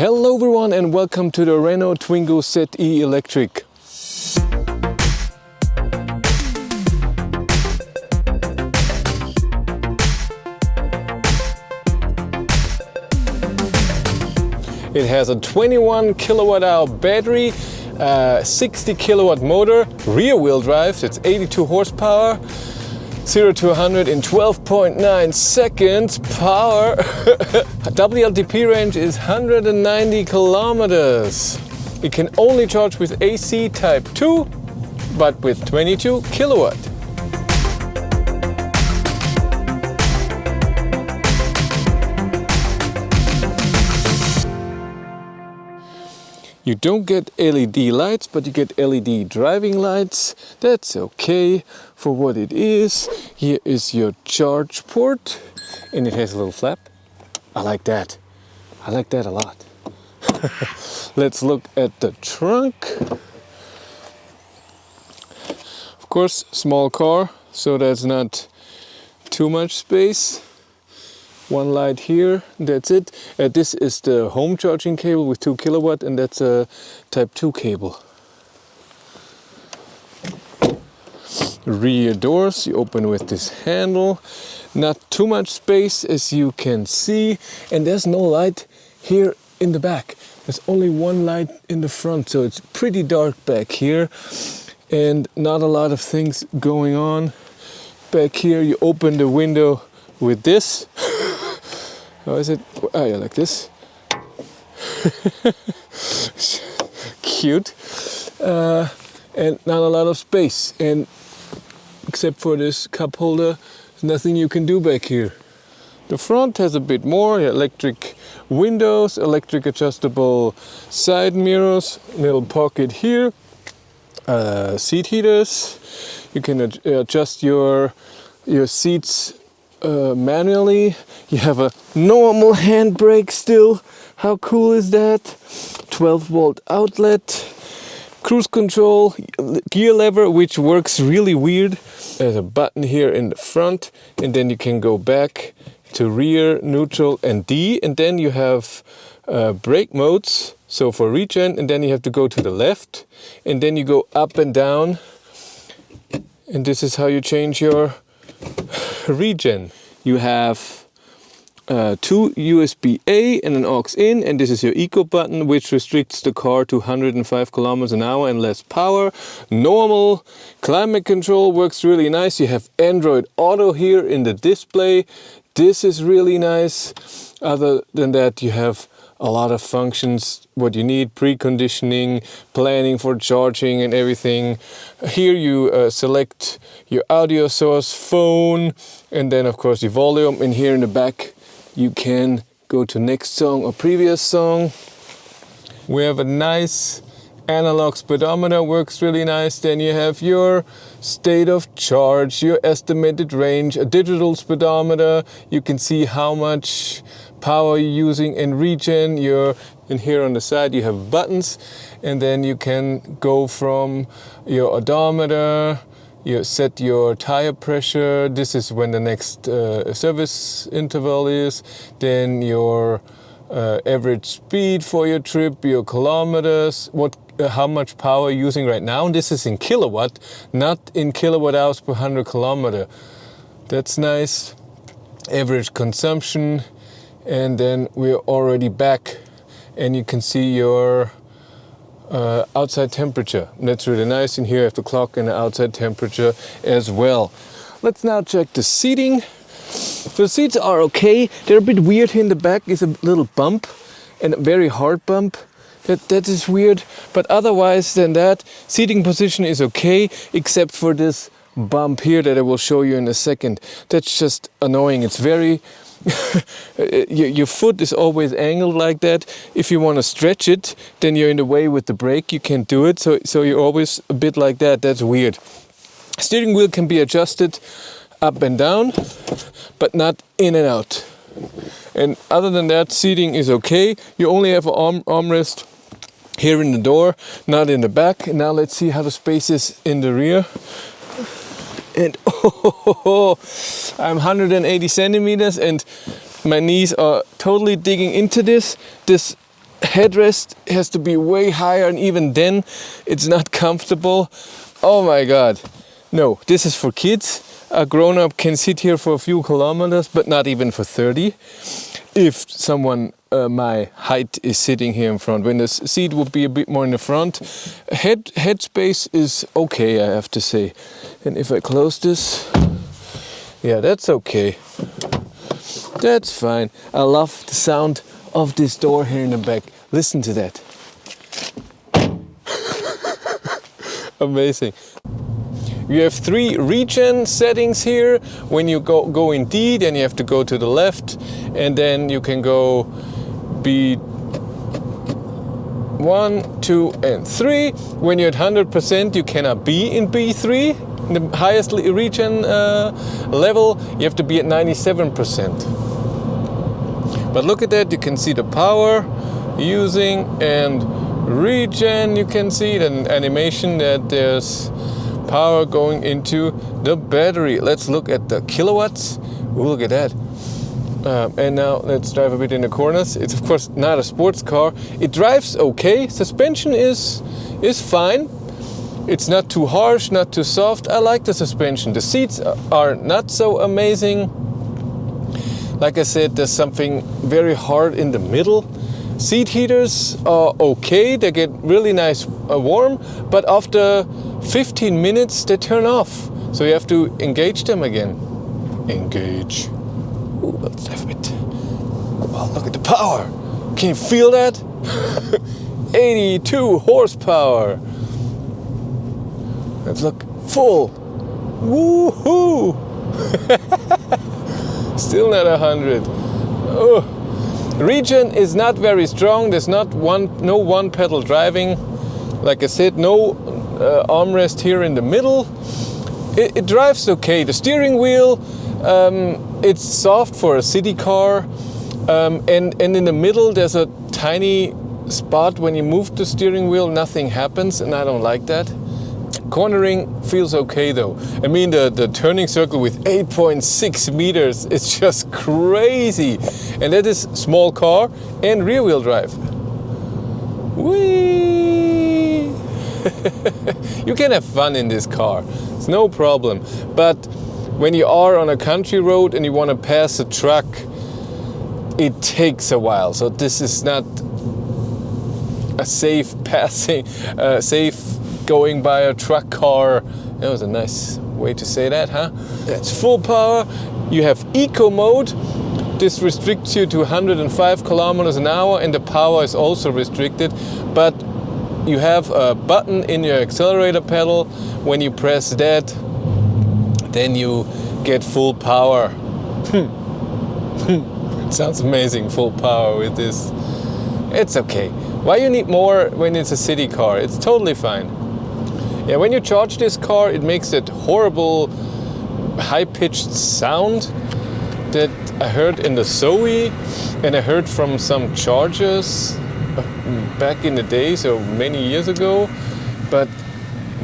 Hello everyone and welcome to the Renault Twingo ZE Electric. It has a 21 kilowatt hour battery, 60 kilowatt motor, rear wheel drive, so it's 82 horsepower, 0 to 100 in 12.9 seconds, power. WLTP range is 190 kilometers. It can only charge with AC type 2, but with 22 kilowatt. You don't get LED lights, but you get LED driving lights. That's okay for what it is. Here is your charge port, and it has a little flap. I like that. I like that a lot. Let's look at the trunk. Of course, small car, so that's not too much space. One light here, that's it. This is the home charging cable with 2 kilowatt, and that's a type 2 cable. Rear doors, you open with this handle. Not too much space as you can see, and there's no light here in the back. There's only one light in the front, so it's pretty dark back here and not a lot of things going on. Back here you open the window with this. How is it? Oh yeah, like this. Cute. And not a lot of space. And except for this cup holder, there's nothing you can do back here. The front has a bit more, electric windows, electric adjustable side mirrors, little pocket here, seat heaters. You can adjust your seats manually. You have a normal handbrake still. How cool is that? 12 volt outlet, cruise control, gear lever, which works really weird. There's a button here in the front, and then you can go back to rear, neutral and D, and then you have brake modes, so for regen, and then you have to go to the left, and then you go up and down, and this is how you change your regen. You have 2 USB-A and an aux-in, and this is your eco button, which restricts the car to 105 kilometers an hour and less power. Normal climate control works really nice. You have Android Auto here in the display. This is really nice. Other than that, you have a lot of functions, what you need, preconditioning, planning for charging and everything. Here you select your audio source, phone, and then of course your volume. And here in the back, you can go to next song or previous song. We have a nice analog speedometer, works really nice. Then you have your state of charge, your estimated range, a digital speedometer. You can see how much power you're using in regen. And here on the side you have buttons, and then you can go from your odometer. You set your tire pressure. This is when the next service interval is. Then your average speed for your trip, your kilometers, how much power you're using right now. And this is in kilowatt, not in kilowatt hours per 100 kilometer. That's nice. Average consumption. And then we're already back, and you can see your outside temperature. And that's really nice. And here you have the clock and the outside temperature as well. Let's now check the seating. The seats are okay. They're a bit weird here in the back. Is a little bump, and a very hard bump. That is weird. But otherwise than that, seating position is okay, except for this bump here that I will show you in a second. That's just annoying. It's very your foot is always angled like that. If you want to stretch it, then you're in the way with the brake. You can't do it, so you're always a bit like that. That's weird. Steering wheel can be adjusted up and down, but not in and out. And other than that, seating is okay. You only have an armrest here in the door, not in the back. And now let's see how the space is in the rear. And I'm 180 centimeters and my knees are totally digging into this. This headrest has to be way higher, and even then it's not comfortable. Oh my God. No, this is for kids. A grown-up can sit here for a few kilometers, but not even for 30. If someone my height is sitting here in front, when the seat would be a bit more in the front, head space is okay, I have to say. And if I close this, yeah, that's okay. That's fine. I love the sound of this door here in the back. Listen to that. Amazing. You have 3 regen settings here. When you go in D, then you have to go to the left, and then you can go B1, 2, and 3. When you're at 100%, you cannot be in B3. The highest regen level, you have to be at 97%. But look at that, you can see the power using, and regen, you can see the animation that there's power going into the battery. Let's look at the kilowatts. Ooh, look at that. And now let's drive a bit in the corners. It's of course not a sports car. It drives okay. Suspension is fine. It's not too harsh, not too soft. I like the suspension. The seats are not so amazing. Like I said, there's something very hard in the middle. Seat heaters are okay. They get really nice warm, but after 15 minutes they turn off. So you have to engage them again. Engage. Ooh, let's have it. Wow, look at the power. Can you feel that? 82 horsepower. Let's look full. Woohoo! Still not 100. Oh. Regen is not very strong. There's no one pedal driving. Like I said, no armrest here in the middle. It drives okay. The steering wheel, it's soft for a city car, and in the middle there's a tiny spot. When you move the steering wheel, nothing happens, and I don't like that. Cornering feels okay though. I mean, the turning circle with 8.6 meters, it's just crazy. And that is small car and rear wheel drive. Whee! You can have fun in this car, it's no problem. But when you are on a country road and you want to pass a truck, it takes a while. So this is not a safe passing, safe going by a truck car. That was a nice way to say that, huh? That's full power. You have eco mode. This restricts you to 105 kilometers an hour, and the power is also restricted. But you have a button in your accelerator pedal. When you press that, then you get full power. It sounds amazing, full power with this. It's okay. Why you need more when it's a city car? It's totally fine. Yeah, when you charge this car, it makes that horrible high-pitched sound that I heard in the Zoe, and I heard from some chargers back in the day, so many years ago. But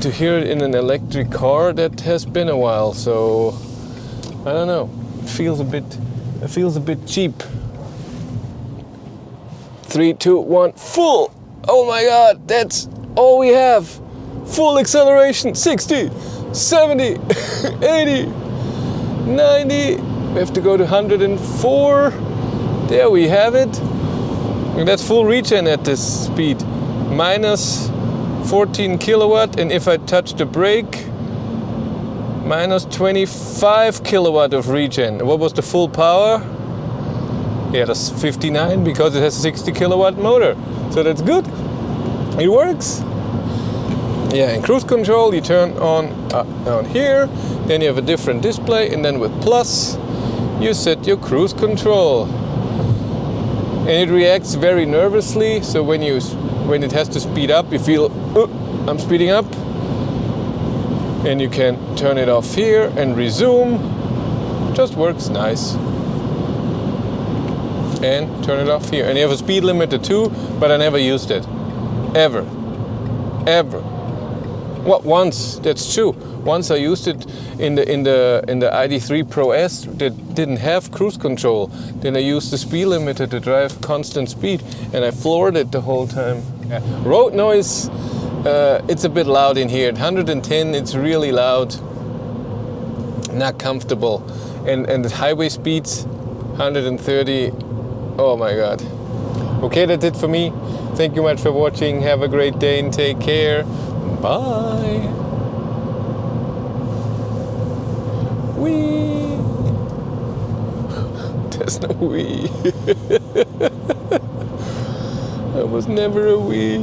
to hear it in an electric car, that has been a while. So I don't know. It feels a bit cheap. 3, 2, 1, full! Oh my God, that's all we have. Full acceleration, 60, 70, 80, 90. We have to go to 104. There we have it. And that's full regen at this speed. Minus 14 kilowatt. And if I touch the brake, minus 25 kilowatt of regen. What was the full power? Yeah, that's 59 because it has a 60 kilowatt motor. So that's good. It works. Yeah, in cruise control you turn on down here, then you have a different display, and then with plus you set your cruise control. And it reacts very nervously, so when it has to speed up, you feel, I'm speeding up. And you can turn it off here and resume. Just works nice. And turn it off here. And you have a speed limiter too, but I never used it. Ever. Well, once, that's true. Once I used it in the ID3 Pro S that didn't have cruise control. Then I used the speed limiter to drive constant speed, and I floored it the whole time. Yeah. Road noise, it's a bit loud in here. At 110, it's really loud, not comfortable. And the highway speeds, 130, oh my God. Okay, that's it for me. Thank you much for watching. Have a great day and take care. Bye. Wee. There's no wee. I was never a wee.